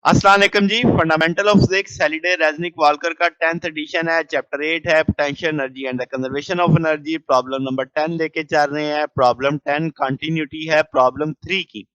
अस्सलाम वालेकुम जी। Fundamental of physics Halliday Resnick Walker का 10th एडिशन है। चैप्टर 8 है potential energy and the conservation of energy. Problem number 10 लेके चल रहे हैं। प्रॉब्लम 10 कंटिन्यूटी है प्रॉब्लम 3 की।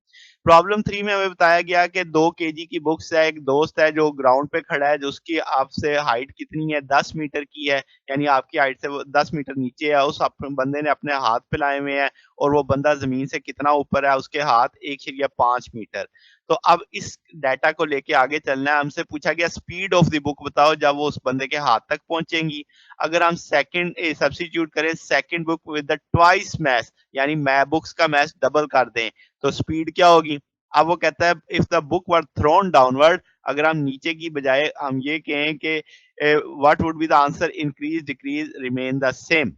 प्रॉब्लम 3 में हमें बताया गया कि 2 केजी की बुक्स है। एक दोस्त है जो ग्राउंड पे खड़ा है, जो उसकी आपसे हाइट कितनी है, 10 मीटर की है, यानी आपकी हाइट से वो 10 मीटर नीचे है। उस बंदे ने अपने हाथ फैलाए हुए हैं और वो बंदा जमीन से कितना ऊपर है, उसके हाथ 1.5 मीटर। तो अब इस डाटा को लेके आगे चलना है। हमसे पूछा गया स्पीड ऑफ द बुक बताओ जब वो उस बंदे के हाथ तक पहुंचेंगी। अगर हम सेकंड सब्स्टिट्यूट करें second book with the twice mass, यानी मैं बुक्स का मैस डबल कर दें, तो स्पीड क्या होगी। अब वो कहता है if the book were thrown downward, अगर हम नीचे की बजाय हम ये कहें कि what would be the answer, increase decrease remain the same.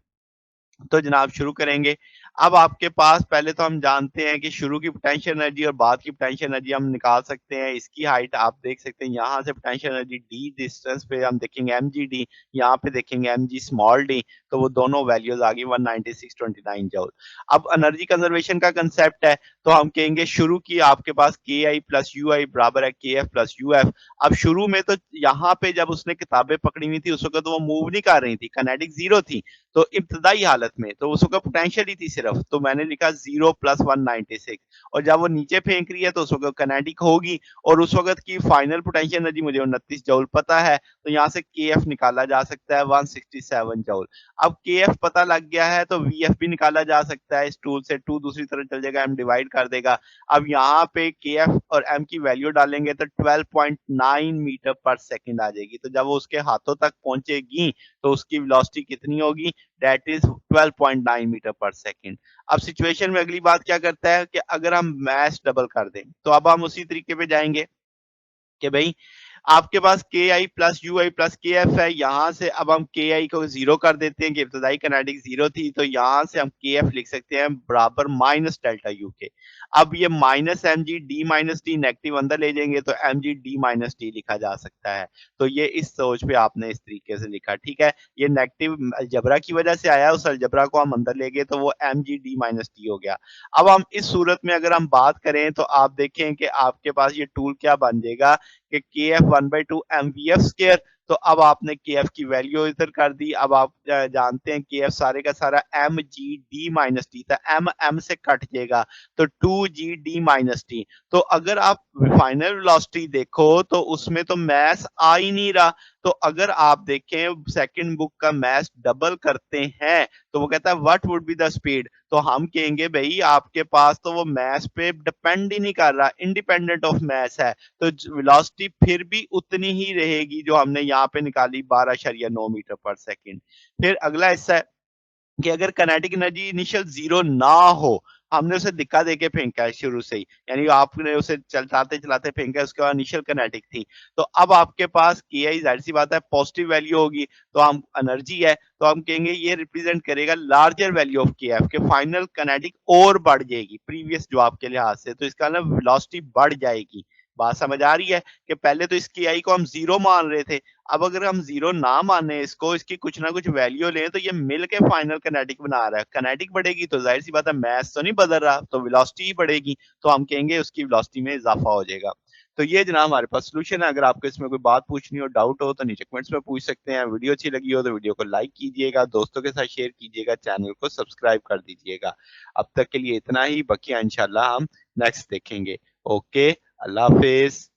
तो जनाब शुरू करेंगे। अब आपके पास पहले तो हम जानते हैं कि शुरू की पोटेंशियल एनर्जी और बाद की पोटेंशियल एनर्जी हम निकाल सकते हैं। इसकी हाइट आप देख सकते हैं, यहाँ से पोटेंशियल एनर्जी डी डिस्टेंस पे हम देखेंगे mgd, यहाँ पे देखेंगे mg स्मॉल डी, तो वो दोनों वैल्यूज आ गई 196.29 जूल। अब एनर्जी कंजर्वेशन का कंसेप्ट है, तो हम कहेंगे शुरू की आपके पास के आई प्लस यू आई बराबर है के एफ प्लस यू एफ। अब शुरू में तो यहाँ पे जब उसने किताबें पकड़ी हुई थी उस वक्त तो वो मूव नहीं कर रही थी, काइनेटिक जीरो थी। तो इब्तदाई हालत में तो उसका पोटेंशियल ही थी सिर्फ, तो मैंने लिखा 0 प्लस 196। और जब वो नीचे फेंक रही है तो उस वक्त कनेटिक होगी, और उस वक्त की फाइनल पोटेंशियल एनर्जी मुझे 29 जूल पता है, तो यहाँ से के एफ निकाला जा सकता है 167 जूल। अब के एफ पता लग गया है तो वी एफ भी निकाला जा सकता है। इस टूल से 2 दूसरी तरफ चल जाएगा, एम डिवाइड कर देगा। अब यहाँ पे के एफ और एम की वैल्यू डालेंगे तो 12.9 मीटर पर सेकेंड आ जाएगी। तो जब वो उसके हाथों तक पहुंचेगी तो उसकी वेलोसिटी कितनी होगी, दैट इज 12.9 मीटर पर सेकेंड। अब सिचुएशन में अगली बात क्या करता है कि अगर हम मैस डबल कर दें, तो अब हम उसी तरीके पे जाएंगे कि भाई आपके पास के आई प्लस यू आई प्लस के एफ है। यहाँ से अब हम के आई को जीरो कर देते हैं कि इब्तदाई कनेटिक जीरो थी, तो यहाँ से हम के एफ लिख सकते हैं बराबर माइनस डेल्टा यू के। अब ये minus M G D minus D negative अंदर ले जाएंगे तो M G D minus D लिखा जा सकता है। तो ये इस सोच पे आपने इस तरीके से लिखा, ठीक है। ये नेगेटिव अलजबरा की वजह से आया, उस अलजबरा को हम अंदर ले गए तो वो M G D minus D हो गया। अब हम इस सूरत में अगर हम बात करें तो आप देखें कि आपके पास ये टूल क्या बन जाएगा कि K F 1/2 M V F square. तो अब आपने के एफ की वैल्यू इधर कर दी। अब आप जानते हैं के एफ सारे का सारा M G D minus T था, एम एम से कट जाएगा तो 2g d माइनस टी। तो अगर आप फाइनल वेलोसिटी देखो तो उसमें तो मैस आ ही नहीं रहा। तो अगर आप देखें सेकंड बुक का मैस डबल करते हैं तो वो कहता है what would be the speed, तो हम कहेंगे भाई आपके पास तो वो मैस पे डिपेंड ही नहीं कर रहा, इंडिपेंडेंट ऑफ मैस है। तो वेलोसिटी फिर भी उतनी ही रहेगी जो हमने यहाँ पे निकाली 12.9 मीटर पर सेकंड। फिर अगला हिस्सा है कि अगर काइनेटिक एनर्जी इनिशियल जीरो ना हो, हमने उसे धक्का देके फेंका है शुरू से ही, यानी आपने उसे चलाते चलाते फेंका है, उसके बाद इनिशियल काइनेटिक थी। तो अब आपके पास के आई जाहिर सी बात है पॉजिटिव वैल्यू होगी, तो हम एनर्जी है तो हम कहेंगे ये रिप्रेजेंट करेगा लार्जर वैल्यू ऑफ के एफ के फाइनल काइनेटिक और बढ़ जाएगी प्रीवियस जवाब के लिहाज से, तो इसका ना वेलोसिटी बढ़ जाएगी। बात समझ आ रही है कि पहले तो इसकी आई को हम जीरो मान रहे थे, अब अगर हम जीरो ना माने इसको, इसकी कुछ ना कुछ वैल्यू लें तो ये मिल के फाइनल कनेटिक बना रहा है। कनेटिक बढ़ेगी तो जाहिर सी बात है मैस तो नहीं बदल रहा, तो वेलोसिटी ही बढ़ेगी, तो हम कहेंगे उसकी वेलोसिटी में इजाफा हो जाएगा। तो ये जनाब हमारे पास सोल्यूशन है। अगर आपको इसमें कोई बात पूछनी हो, डाउट हो, तो नीचे कमेंट्स में पूछ सकते हैं। वीडियो अच्छी लगी हो तो वीडियो को लाइक कीजिएगा, दोस्तों के साथ शेयर कीजिएगा, चैनल को सब्सक्राइब कर दीजिएगा। अब तक के लिए इतना ही, बकिया इंशाल्लाह हम नेक्स्ट देखेंगे। ओके, अल्लाह हाफिज।